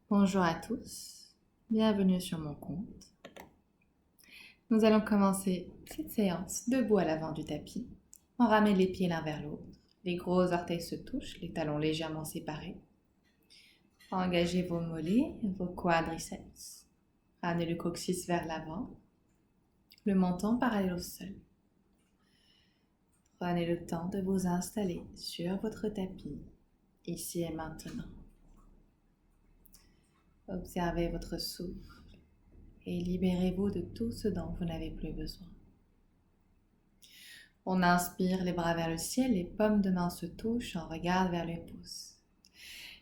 Bonjour à tous, bienvenue sur mon compte. Nous allons commencer cette séance debout à l'avant du tapis. On ramène les pieds l'un vers l'autre. Les gros orteils se touchent, les talons légèrement séparés. Engagez vos mollets, vos quadriceps. Ramenez le coccyx vers l'avant. Le menton parallèle au sol. Prenez le temps de vous installer sur votre tapis, ici et maintenant. Observez votre souffle et libérez-vous de tout ce dont vous n'avez plus besoin. On inspire les bras vers le ciel, les paumes de main se touchent, on regarde vers les pouces.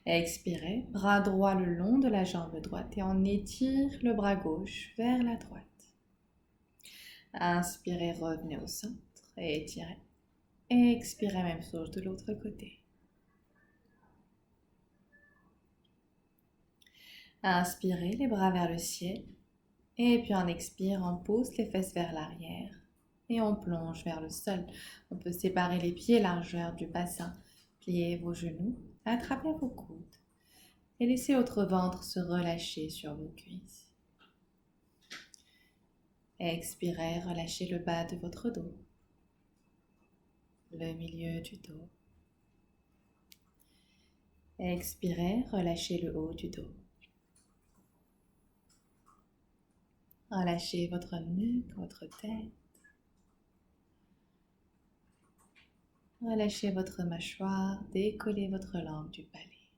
Expirez, bras droit le long de la jambe droite et on étire le bras gauche vers la droite. Inspirez, revenez au centre et étirez. Expirez, même chose de l'autre côté. Inspirez, les bras vers le ciel. Et puis on expire, on pousse les fesses vers l'arrière. Et on plonge vers le sol. On peut séparer les pieds largeur du bassin. Pliez vos genoux, attrapez vos coudes. Et laissez votre ventre se relâcher sur vos cuisses. Expirez, relâchez le bas de votre dos. Le milieu du dos. Expirez, relâchez le haut du dos. Relâchez votre nuque, votre tête. Relâchez votre mâchoire, décollez votre langue du palais.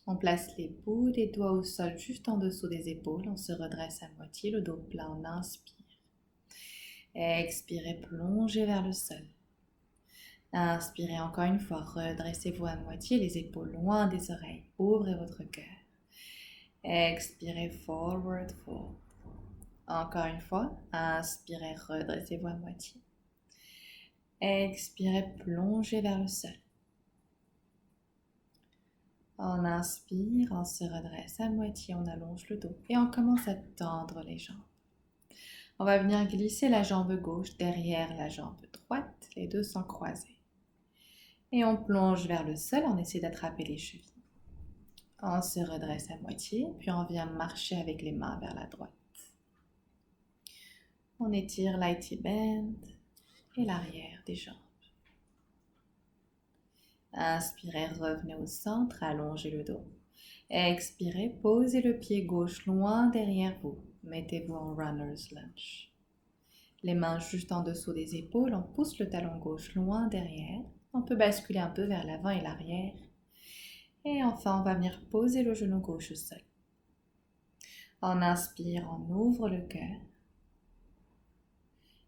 On place les bouts des doigts au sol juste en dessous des épaules. On se redresse à moitié, le dos plat, on inspire. Expirez, plongez vers le sol. Inspirez encore une fois, redressez-vous à moitié, les épaules loin des oreilles. Ouvrez votre cœur. Expirez, forward fold. Encore une fois, inspirez, redressez-vous à moitié. Expirez, plongez vers le sol. On inspire, on se redresse à moitié, on allonge le dos et on commence à tendre les jambes. On va venir glisser la jambe gauche derrière la jambe droite, les deux sont croisés. Et on plonge vers le sol, on essaie d'attraper les chevilles. On se redresse à moitié, puis on vient marcher avec les mains vers la droite. On étire l'IT band et l'arrière des jambes. Inspirez, revenez au centre, allongez le dos. Expirez, posez le pied gauche loin derrière vous. Mettez-vous en runner's lunge. Les mains juste en dessous des épaules, on pousse le talon gauche loin derrière. On peut basculer un peu vers l'avant et l'arrière. Et enfin, on va venir poser le genou gauche au sol. On inspire, on ouvre le cœur.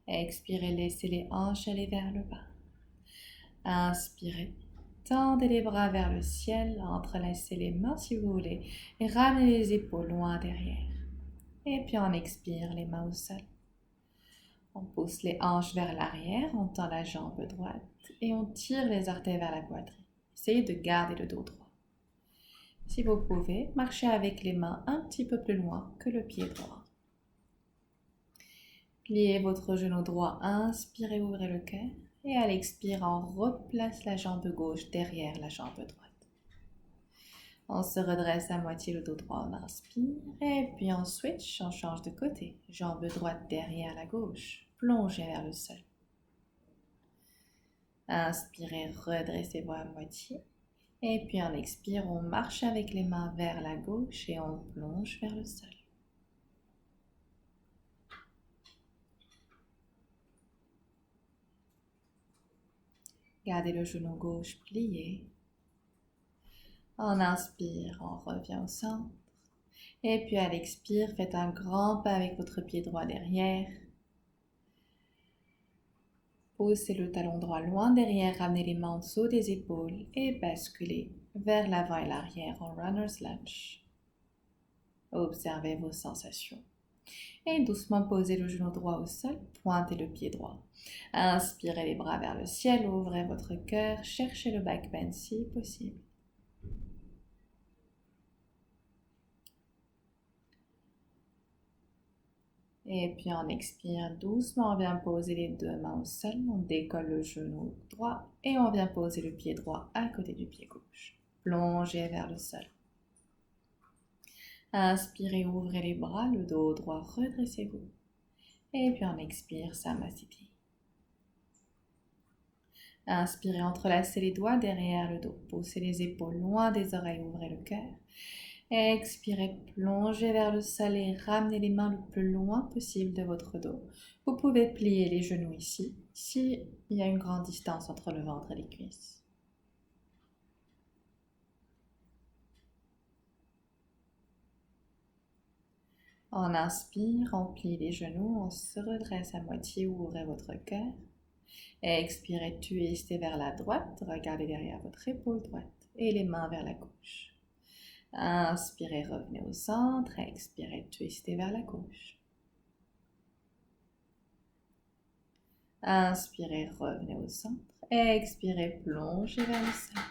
Expirez, laissez les hanches aller vers le bas. Inspirez, tendez les bras vers le ciel, entrelacez les mains si vous voulez et ramenez les épaules loin derrière. Et puis on expire, les mains au sol. On pousse les hanches vers l'arrière, on tend la jambe droite et on tire les orteils vers la poitrine. Essayez de garder le dos droit. Si vous pouvez, marchez avec les mains un petit peu plus loin que le pied droit. Pliez votre genou droit, inspirez, ouvrez le cœur. Et à l'expire, on replace la jambe gauche derrière la jambe droite. On se redresse à moitié le dos droit, on inspire. Et puis on switch, on change de côté. Jambe droite derrière la gauche. Plongez vers le sol. Inspirez, redressez-vous à moitié. Et puis on expire, on marche avec les mains vers la gauche et on plonge vers le sol. Gardez le genou gauche plié. On inspire, on revient au centre. Et puis à l'expire, faites un grand pas avec votre pied droit derrière. Poussez le talon droit loin derrière, ramenez les mains en dessous des épaules et basculez vers l'avant et l'arrière en runner's lunge. Observez vos sensations. Et doucement posez le genou droit au sol, pointez le pied droit. Inspirez les bras vers le ciel, ouvrez votre cœur, cherchez le back bend si possible. Et puis on expire doucement, on vient poser les deux mains au sol, on décolle le genou droit et on vient poser le pied droit à côté du pied gauche. Plongez vers le sol. Inspirez, ouvrez les bras, le dos droit, redressez-vous. Et puis on expire, Samasthiti. Inspirez, entrelacez les doigts derrière le dos. Poussez les épaules loin des oreilles, ouvrez le cœur. Expirez, plongez vers le sol et ramenez les mains le plus loin possible de votre dos. Vous pouvez plier les genoux ici. Ici, il y a une grande distance entre le ventre et les cuisses. On inspire, on plie les genoux, on se redresse à moitié, ouvrez votre cœur. Expirez, twistez vers la droite, regardez derrière votre épaule droite et les mains vers la gauche. Inspirez, revenez au centre, expirez, twistez vers la gauche. Inspirez, revenez au centre, expirez, plongez vers le sol.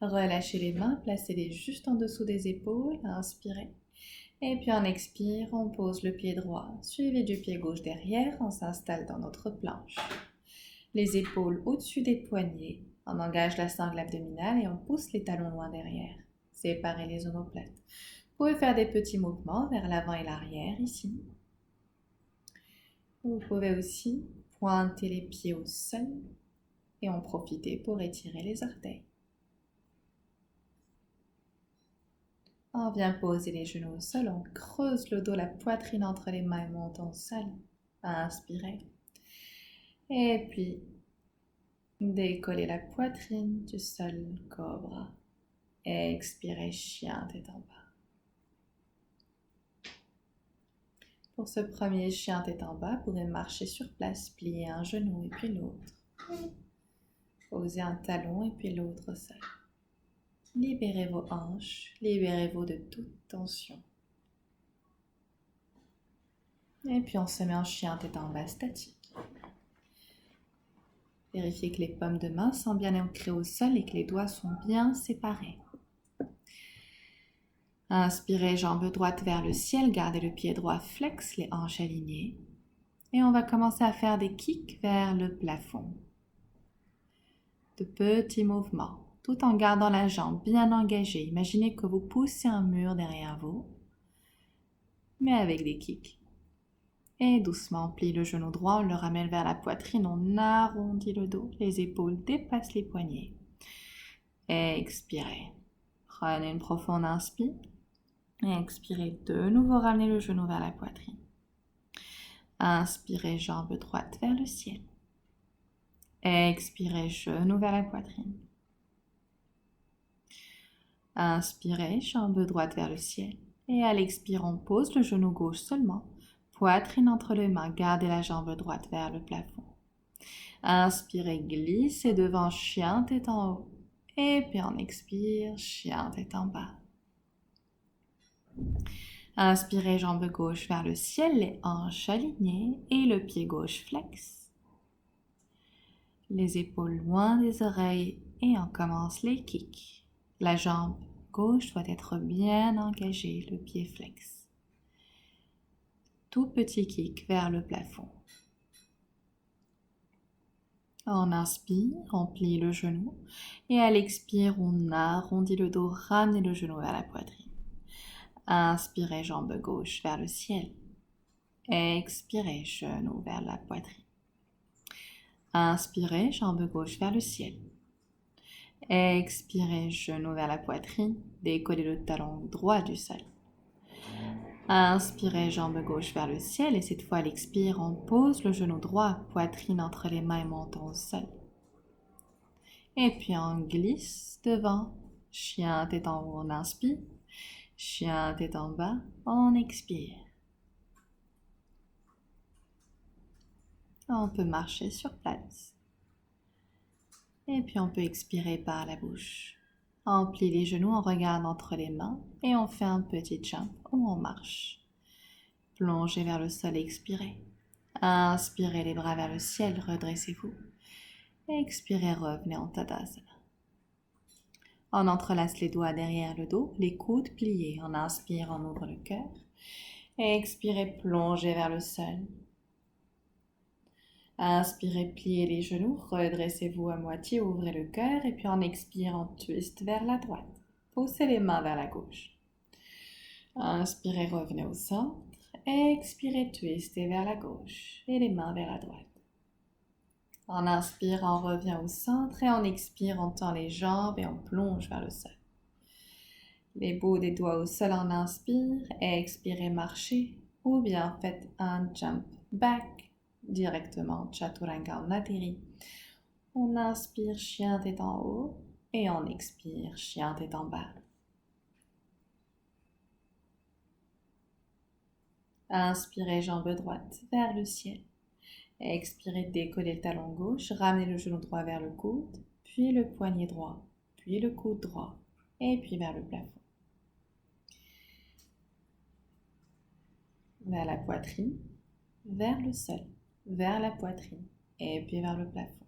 Relâchez les mains, placez-les juste en dessous des épaules, inspirez. Et puis on expire, on pose le pied droit, suivi du pied gauche derrière, on s'installe dans notre planche. Les épaules au-dessus des poignets, on engage la sangle abdominale et on pousse les talons loin derrière. Séparez les omoplates. Vous pouvez faire des petits mouvements vers l'avant et l'arrière ici. Vous pouvez aussi pointer les pieds au sol et en profiter pour étirer les orteils. On vient poser les genoux au sol, on creuse le dos, la poitrine entre les mains et monte au sol. Inspirez. Et puis, décollez la poitrine du sol, cobra. Expirez, chien, tête en bas. Pour ce premier chien tête en bas, vous pouvez marcher sur place, plier un genou et puis l'autre. Posez un talon et puis l'autre au sol. Libérez vos hanches, libérez-vous de toute tension. Et puis on se met en chien tête en bas statique. Vérifiez que les paumes de main sont bien ancrées au sol et que les doigts sont bien séparés. Inspirez, jambe droite vers le ciel, gardez le pied droit flex, les hanches alignées. Et on va commencer à faire des kicks vers le plafond. De petits mouvements, tout en gardant la jambe bien engagée. Imaginez que vous poussez un mur derrière vous, mais avec des kicks. Et doucement, on plie le genou droit, on le ramène vers la poitrine, on arrondit le dos, les épaules dépassent les poignets. Expirez. Prenez une profonde inspire. Et expirez, de nouveau ramenez le genou vers la poitrine. Inspirez, jambe droite vers le ciel. Expirez, genou vers la poitrine. Inspirez, jambe droite vers le ciel. Et à l'expire, on pose le genou gauche seulement. Poitrine entre les mains, gardez la jambe droite vers le plafond. Inspirez, glissez devant, chien tête en haut. Et puis on expire, chien tête en bas. Inspirez, jambe gauche vers le ciel, les hanches alignées et le pied gauche flex. Les épaules loin des oreilles et on commence les kicks. La jambe gauche doit être bien engagée, le pied flex. Tout petit kick vers le plafond. On inspire, on plie le genou et à l'expire, on arrondit le dos, ramenez le genou vers la poitrine. Inspirez, jambe gauche vers le ciel. Expirez, genou vers la poitrine. Inspirez, jambe gauche vers le ciel. Expirez, genou vers la poitrine. Décollez le talon droit du sol. Inspirez, jambe gauche vers le ciel et cette fois à l'expire, on pose le genou droit, poitrine entre les mains et montons au sol. Et puis on glisse devant, chien tête en haut, on inspire. Chien tête en bas, on expire. On peut marcher sur place. Et puis on peut expirer par la bouche. On plie les genoux, on regarde entre les mains et on fait un petit jump où on marche. Plongez vers le sol et expirez. Inspirez les bras vers le ciel, redressez-vous. Expirez, revenez en Tadasana. On entrelace les doigts derrière le dos, les coudes pliés. On inspire, on ouvre le cœur. Expirez, plongez vers le sol. Inspirez, pliez les genoux, redressez-vous à moitié, ouvrez le cœur et puis en expirant, twist vers la droite. Poussez les mains vers la gauche. Inspirez, revenez au centre. Expirez, twistez vers la gauche et les mains vers la droite. En inspire, on revient au centre et en expire, on tend les jambes et on plonge vers le sol. Les bouts des doigts au sol en inspire, expirez, marchez ou bien faites un jump back directement, Chaturanga, on atterrit. On inspire, chien tête en haut et on expire, chien tête en bas. Inspirez, jambe droite vers le ciel. Expirez, décollez le talon gauche, ramenez le genou droit vers le coude, puis le poignet droit, puis le coude droit, et puis vers le plafond. Vers la poitrine, vers le sol, vers la poitrine, et puis vers le plafond.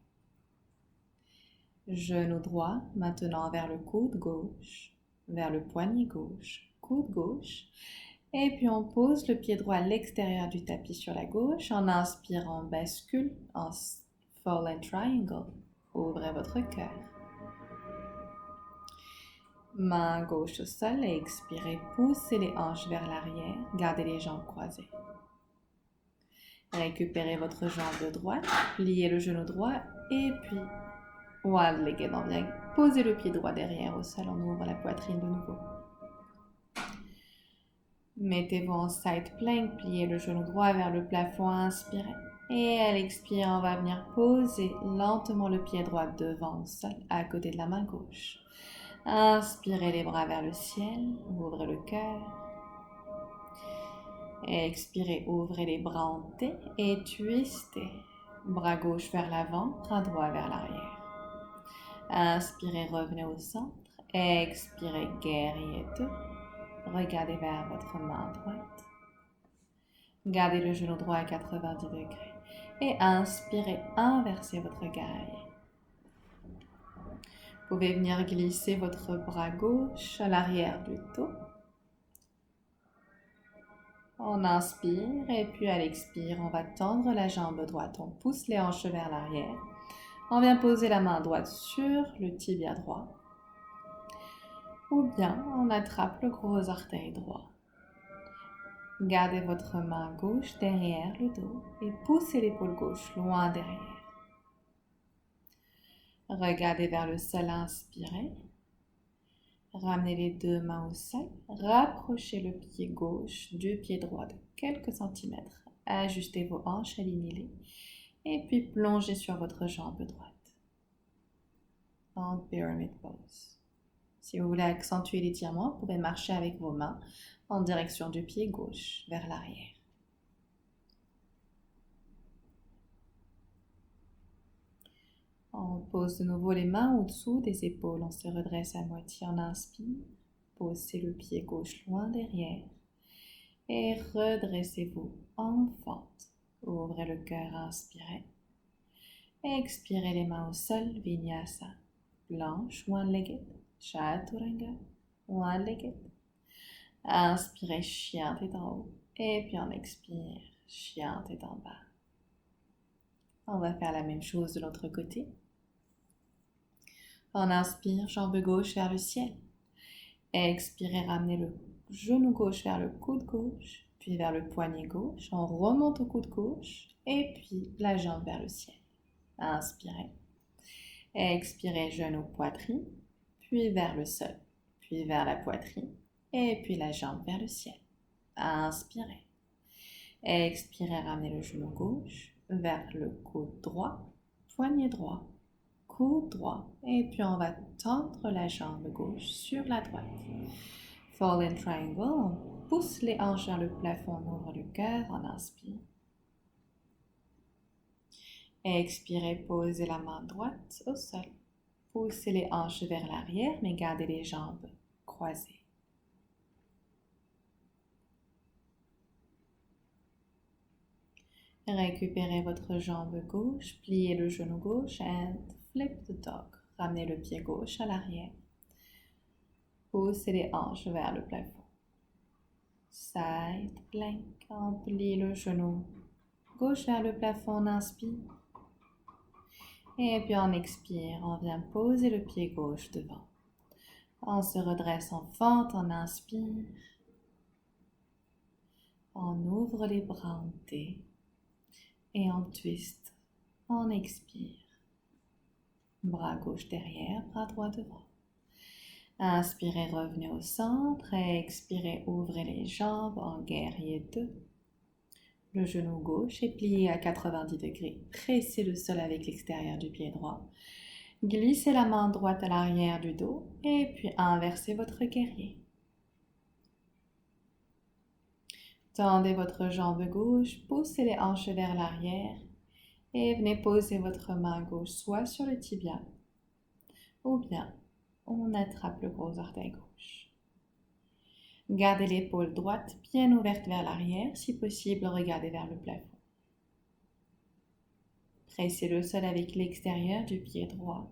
Genou droit, maintenant vers le coude gauche, vers le poignet gauche, coude gauche, et puis on pose le pied droit à l'extérieur du tapis sur la gauche. En inspirant, bascule en Fallen Triangle. Ouvrez votre cœur. Main gauche au sol et expirez. Poussez les hanches vers l'arrière. Gardez les jambes croisées. Récupérez votre jambe droite. Pliez le genou droit et puis one-legged. On vient poser le pied droit derrière au sol. On ouvre la poitrine de nouveau. Mettez-vous en side plank, pliez le genou droit vers le plafond, inspirez. Et à l'expire, on va venir poser lentement le pied droit devant au sol, à côté de la main gauche. Inspirez les bras vers le ciel, ouvrez le cœur. Expirez, ouvrez les bras en T et twistez. Bras gauche vers l'avant, bras droit vers l'arrière. Inspirez, revenez au centre. Expirez, guerrier 2. Regardez vers votre main droite. Gardez le genou droit à 90 degrés. Et inspirez, inversez votre gaille. Vous pouvez venir glisser votre bras gauche à l'arrière du dos. On inspire et puis à l'expire, on va tendre la jambe droite. On pousse les hanches vers l'arrière. On vient poser la main droite sur le tibia droit. Ou bien on attrape le gros orteil droit. Gardez votre main gauche derrière le dos et poussez l'épaule gauche loin derrière. Regardez vers le sol, inspirez. Ramenez les deux mains au sol. Rapprochez le pied gauche du pied droit de quelques centimètres. Ajustez vos hanches, alignez-les. Et puis plongez sur votre jambe droite. En Pyramid Pose. Si vous voulez accentuer l'étirement, vous pouvez marcher avec vos mains en direction du pied gauche vers l'arrière. On pose de nouveau les mains au-dessous des épaules. On se redresse à moitié. On inspire. Posez le pied gauche loin derrière. Et redressez-vous en fente. Ouvrez le cœur, inspirez. Expirez les mains au sol, Vinyasa. Planche, one-legged. Chaturanga, one-legged. Inspirez, chien tête en haut. Et puis on expire, chien tête en bas. On va faire la même chose de l'autre côté. On inspire, jambe gauche vers le ciel. Expirez, ramenez le genou gauche vers le coude gauche, puis vers le poignet gauche. On remonte au coude gauche et puis la jambe vers le ciel. Inspirez. Expirez, genou, poitrine, puis vers le sol, puis vers la poitrine et puis la jambe vers le ciel. Inspirez. Expirez, ramenez le genou gauche vers le coude droit, poignet droit, coude droit. Et puis on va tendre la jambe gauche sur la droite. Fallen Triangle, on pousse les hanches vers le plafond, on ouvre le cœur, on inspire. Expirez, posez la main droite au sol. Poussez les hanches vers l'arrière, mais gardez les jambes croisées. Récupérez votre jambe gauche, pliez le genou gauche and flip the dog. Ramenez le pied gauche à l'arrière. Poussez les hanches vers le plafond. Side plank, on plie le genou gauche vers le plafond, on inspire. Et puis on expire, on vient poser le pied gauche devant. On se redresse en fente, on inspire. On ouvre les bras en T. Et on twist, on expire. Bras gauche derrière, bras droit devant. Inspirez, revenez au centre. Expirez, ouvrez les jambes en guerrier 2. Le genou gauche est plié à 90 degrés. Pressez le sol avec l'extérieur du pied droit. Glissez la main droite à l'arrière du dos et puis inversez votre guerrier. Tendez votre jambe gauche, poussez les hanches vers l'arrière et venez poser votre main gauche soit sur le tibia ou bien on attrape le gros orteil gauche. Gardez l'épaule droite bien ouverte vers l'arrière, si possible regardez vers le plafond. Pressez le sol avec l'extérieur du pied droit.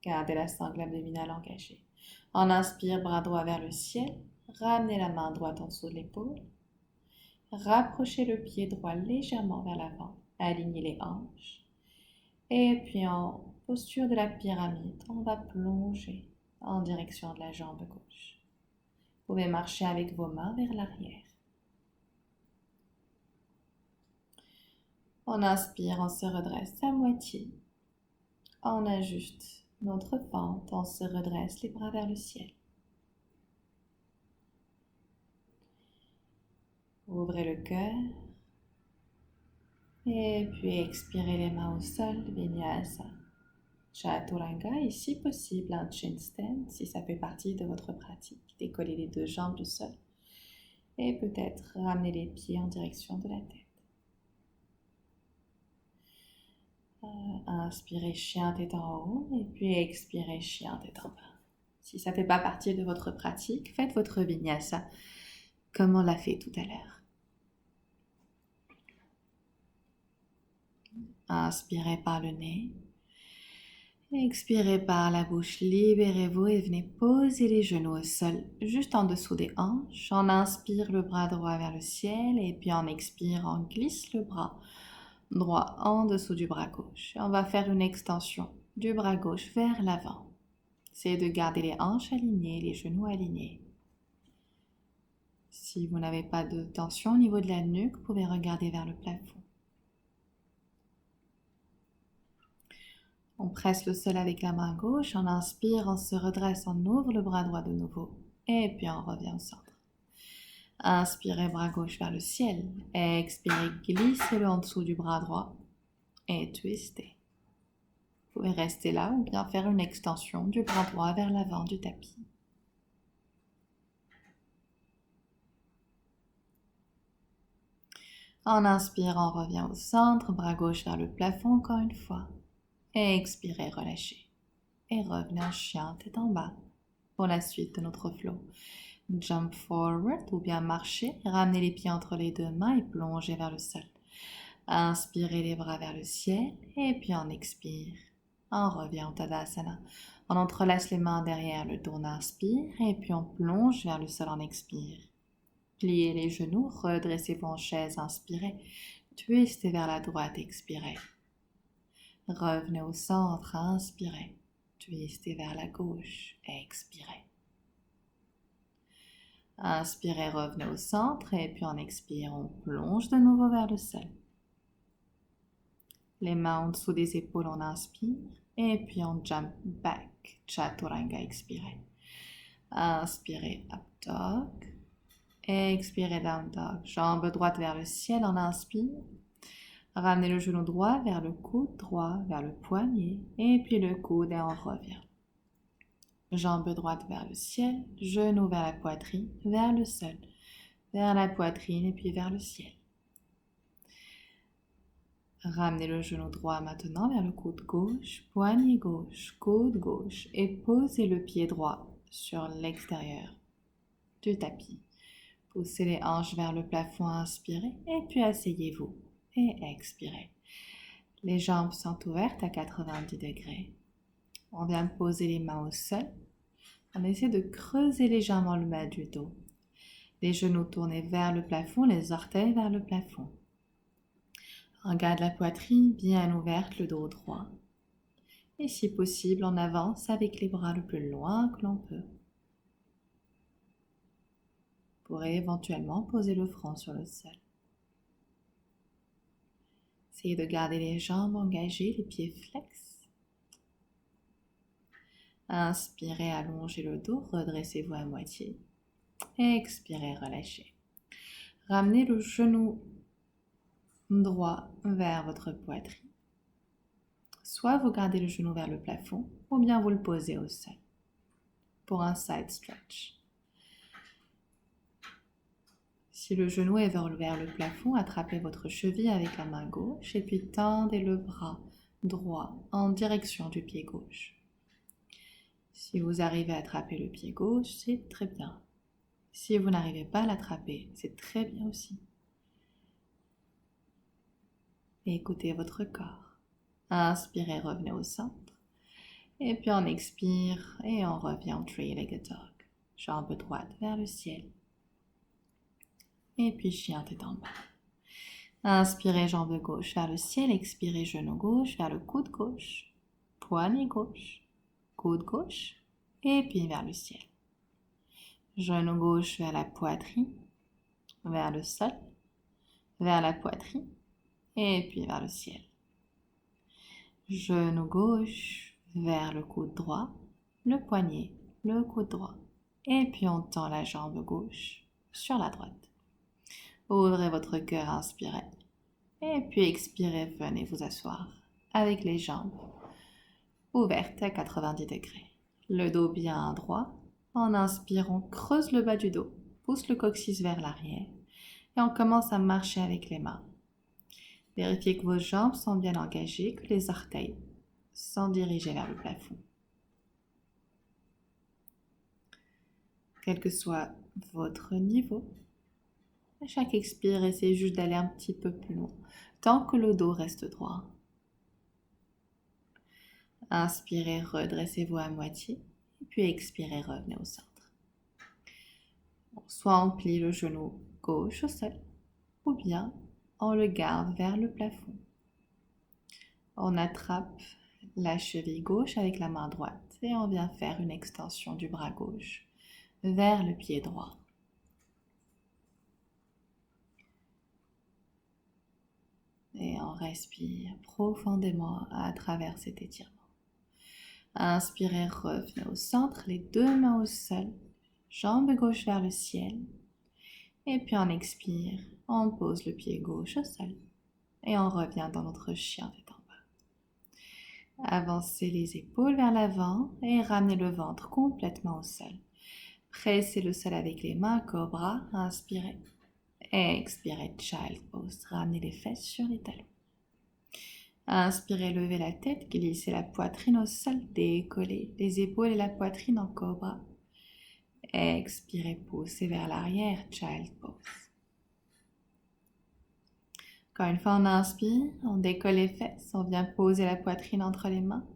Gardez la sangle abdominale engagée. On inspire, bras droit vers le ciel. Ramenez la main droite en dessous de l'épaule. Rapprochez le pied droit légèrement vers l'avant. Alignez les hanches. Et puis en posture de la pyramide, on va plonger en direction de la jambe gauche. Vous pouvez marcher avec vos mains vers l'arrière. On inspire, on se redresse à moitié. On ajuste notre fente, on se redresse les bras vers le ciel. Ouvrez le cœur. Et puis expirez les mains au sol, Vinyasa. Chaturanga et si possible un chin stand si ça fait partie de votre pratique. Décollez les deux jambes du sol et peut-être ramener les pieds en direction de la tête. Inspirez, chien tête en haut et puis expirez, chien tête en bas. Si ça ne fait pas partie de votre pratique, faites votre vinyasa comme on l'a fait tout à l'heure. Inspirez par le nez. Expirez par la bouche, libérez-vous et venez poser les genoux au sol, juste en dessous des hanches. On inspire le bras droit vers le ciel et puis on expire, on glisse le bras droit en dessous du bras gauche. On va faire une extension du bras gauche vers l'avant. Essayez de garder les hanches alignées, les genoux alignés. Si vous n'avez pas de tension au niveau de la nuque, vous pouvez regarder vers le plafond. On presse le sol avec la main gauche, on inspire, on se redresse, on ouvre le bras droit de nouveau et puis on revient au centre. Inspirez, bras gauche vers le ciel. Expirez, glissez-le en dessous du bras droit et twistez. Vous pouvez rester là ou bien faire une extension du bras droit vers l'avant du tapis. En inspirant, on revient au centre, bras gauche vers le plafond encore une fois. Expirez, relâchez. Et revenez en chien, tête en bas. Pour la suite de notre flow. Jump forward ou bien marchez. Ramenez les pieds entre les deux mains et plongez vers le sol. Inspirez les bras vers le ciel et puis on expire. On revient en Tadasana. On entrelace les mains derrière le dos, on inspire et puis on plonge vers le sol, on expire. Pliez les genoux, redressez-vous en chaise, inspirez. Twistez vers la droite, expirez. Revenez au centre, inspirez. Twistez vers la gauche, expirez. Inspirez, revenez au centre et puis on expire, on plonge de nouveau vers le sol. Les mains en dessous des épaules, on inspire et puis on jump back, Chaturanga, expirez. Inspirez, up dog. Expirez, down dog. Jambe droite vers le ciel, on inspire. Ramenez le genou droit vers le coude droit, vers le poignet, et puis le coude et on revient. Jambe droite vers le ciel, genou vers la poitrine, vers le sol, vers la poitrine et puis vers le ciel. Ramenez le genou droit maintenant vers le coude gauche, poignet gauche, coude gauche et posez le pied droit sur l'extérieur du tapis. Poussez les hanches vers le plafond, inspirez et puis asseyez-vous. Et expirez. Les jambes sont ouvertes à 90 degrés. On vient poser les mains au sol. On essaie de creuser légèrement le bas du dos. Les genoux tournés vers le plafond, les orteils vers le plafond. On garde la poitrine bien ouverte, le dos droit. Et si possible, on avance avec les bras le plus loin que l'on peut. Vous pourrez éventuellement poser le front sur le sol. Essayez de garder les jambes engagées, les pieds flex. Inspirez, allongez le dos, redressez-vous à moitié. Expirez, relâchez. Ramenez le genou droit vers votre poitrine. Soit vous gardez le genou vers le plafond, ou bien vous le posez au sol pour un side stretch. Si le genou est vers le plafond, attrapez votre cheville avec la main gauche et puis tendez le bras droit en direction du pied gauche. Si vous arrivez à attraper le pied gauche, c'est très bien. Si vous n'arrivez pas à l'attraper, c'est très bien aussi. Et écoutez votre corps. Inspirez, revenez au centre. Et puis on expire et on revient en three-legged dog. Jambe droite vers le ciel. Et puis chien tête en bas. Inspirez, jambe gauche vers le ciel. Expirez, genou gauche vers le coude gauche. Poignet gauche. Coude gauche. Et puis vers le ciel. Genou gauche vers la poitrine. Vers le sol. Vers la poitrine. Et puis vers le ciel. Genou gauche vers le coude droit. Le poignet. Le coude droit. Et puis on tend la jambe gauche sur la droite. Ouvrez votre cœur, inspirez. Et puis expirez, venez vous asseoir avec les jambes ouvertes à 90 degrés. Le dos bien droit. En inspirant, creuse le bas du dos, pousse le coccyx vers l'arrière et on commence à marcher avec les mains. Vérifiez que vos jambes sont bien engagées, que les orteils sont dirigés vers le plafond. Quel que soit votre niveau, à chaque expire, essayez juste d'aller un petit peu plus loin, tant que le dos reste droit. Inspirez, redressez-vous à moitié, et puis expirez, revenez au centre. Soit on plie le genou gauche au sol, ou bien on le garde vers le plafond. On attrape la cheville gauche avec la main droite et on vient faire une extension du bras gauche vers le pied droit. Et on respire profondément à travers cet étirement. Inspirez, revenez au centre, les deux mains au sol, jambe gauche vers le ciel. Et puis on expire, on pose le pied gauche au sol. Et on revient dans notre chien tête en bas. Avancez les épaules vers l'avant et ramenez le ventre complètement au sol. Pressez le sol avec les mains, cobra, inspirez. Expirez, child pose, ramenez les fesses sur les talons. Inspirez, levez la tête, glissez la poitrine au sol, décollez les épaules et la poitrine en cobra. Expirez, poussez vers l'arrière, child pose. Encore une fois, on inspire, on décolle les fesses, on vient poser la poitrine entre les mains.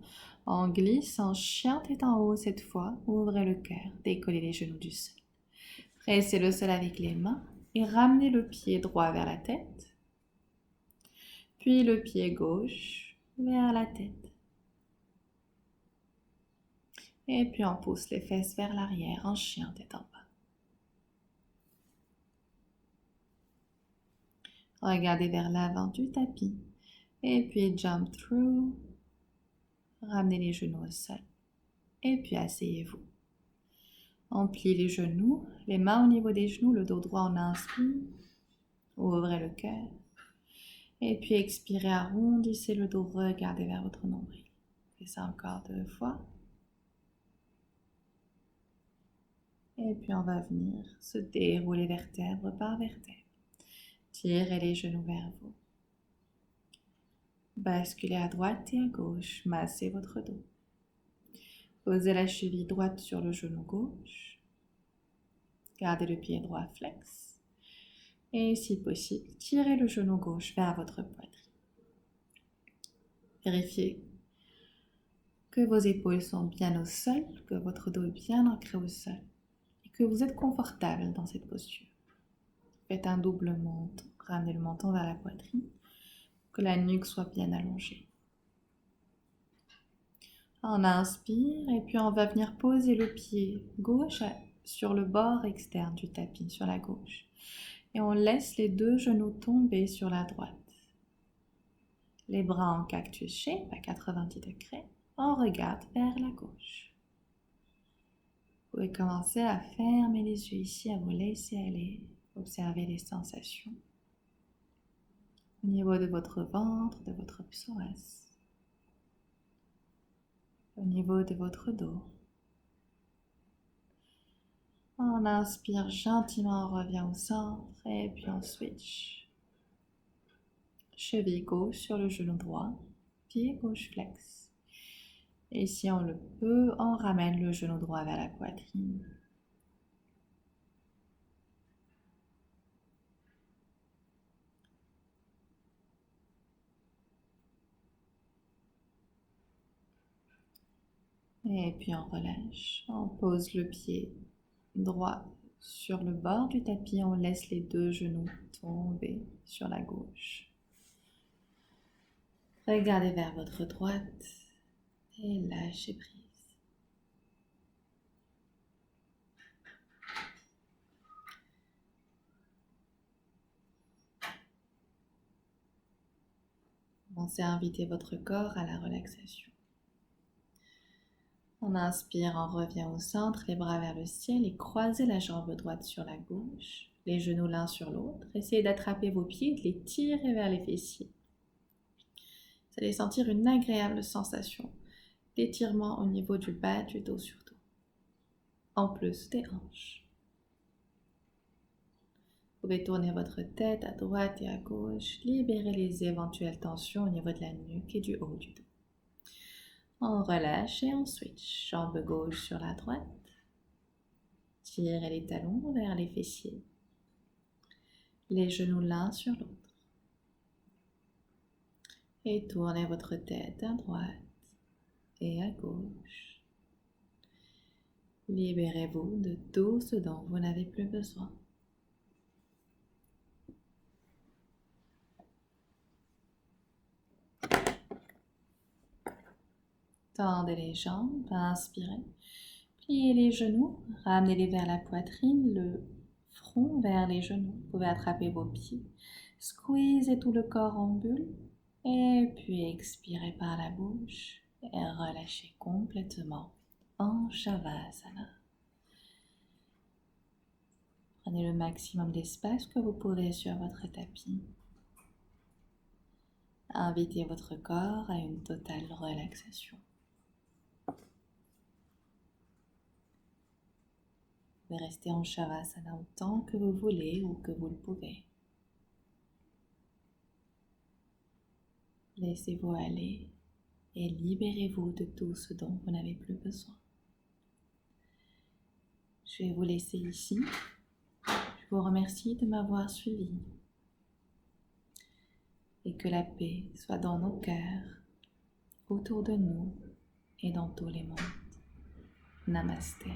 On glisse en chien tête en haut cette fois, ouvrez le cœur, décollez les genoux du sol. Pressez le sol avec les mains et ramenez le pied droit vers la tête, puis le pied gauche vers la tête. Et puis on pousse les fesses vers l'arrière en chien tête en bas. Regardez vers l'avant du tapis. Et puis jump through. Ramenez les genoux au sol. Et puis asseyez-vous. On plie les genoux, les mains au niveau des genoux, le dos droit on inspire. Ouvrez le cœur. Et puis expirez, arrondissez le dos, regardez vers votre nombril. Faites ça encore 2 fois. Et puis on va venir se dérouler vertèbre par vertèbre. Tirez les genoux vers vous. Basculez à droite et à gauche, massez votre dos. Posez la cheville droite sur le genou gauche. Gardez le pied droit flex. Et si possible, tirez le genou gauche vers votre poitrine. Vérifiez que vos épaules sont bien au sol, que votre dos est bien ancré au sol et que vous êtes confortable dans cette posture. Faites un double menton, ramenez le menton vers la poitrine, que la nuque soit bien allongée. On inspire et puis on va venir poser le pied gauche sur le bord externe du tapis, sur la gauche. Et on laisse les deux genoux tomber sur la droite. Les bras en cactus shape à 90 degrés. On regarde vers la gauche. Vous pouvez commencer à fermer les yeux ici, à vous laisser aller, observer les sensations au niveau de votre ventre, de votre psoas, au niveau de votre dos. On inspire gentiment, on revient au centre et puis on switch. Cheville gauche sur le genou droit, pied gauche flex. Et si on le peut, on ramène le genou droit vers la poitrine. Et puis on relâche, on pose le pied droit sur le bord du tapis, on laisse les deux genoux tomber sur la gauche. Regardez vers votre droite et lâchez prise. Commencez à inviter votre corps à la relaxation. On inspire, on revient au centre, les bras vers le ciel et croisez la jambe droite sur la gauche, les genoux l'un sur l'autre. Essayez d'attraper vos pieds et de les tirer vers les fessiers. Vous allez sentir une agréable sensation d'étirement au niveau du bas du dos surtout, en plus des hanches. Vous pouvez tourner votre tête à droite et à gauche, libérer les éventuelles tensions au niveau de la nuque et du haut du dos. On relâche et on switch. Jambe gauche sur la droite. Tirez les talons vers les fessiers. Les genoux l'un sur l'autre. Et tournez votre tête à droite et à gauche. Libérez-vous de tout ce dont vous n'avez plus besoin. Tendez les jambes, inspirez. Pliez les genoux, ramenez-les vers la poitrine, le front vers les genoux. Vous pouvez attraper vos pieds. Squeezez tout le corps en bulle. Et puis expirez par la bouche et relâchez complètement en Shavasana. Prenez le maximum d'espace que vous pouvez sur votre tapis. Invitez votre corps à une totale relaxation. Vous pouvez rester en Shavasana autant que vous voulez ou que vous le pouvez. Laissez-vous aller et libérez-vous de tout ce dont vous n'avez plus besoin. Je vais vous laisser ici. Je vous remercie de m'avoir suivi. Et que la paix soit dans nos cœurs, autour de nous et dans tous les mondes. Namasté.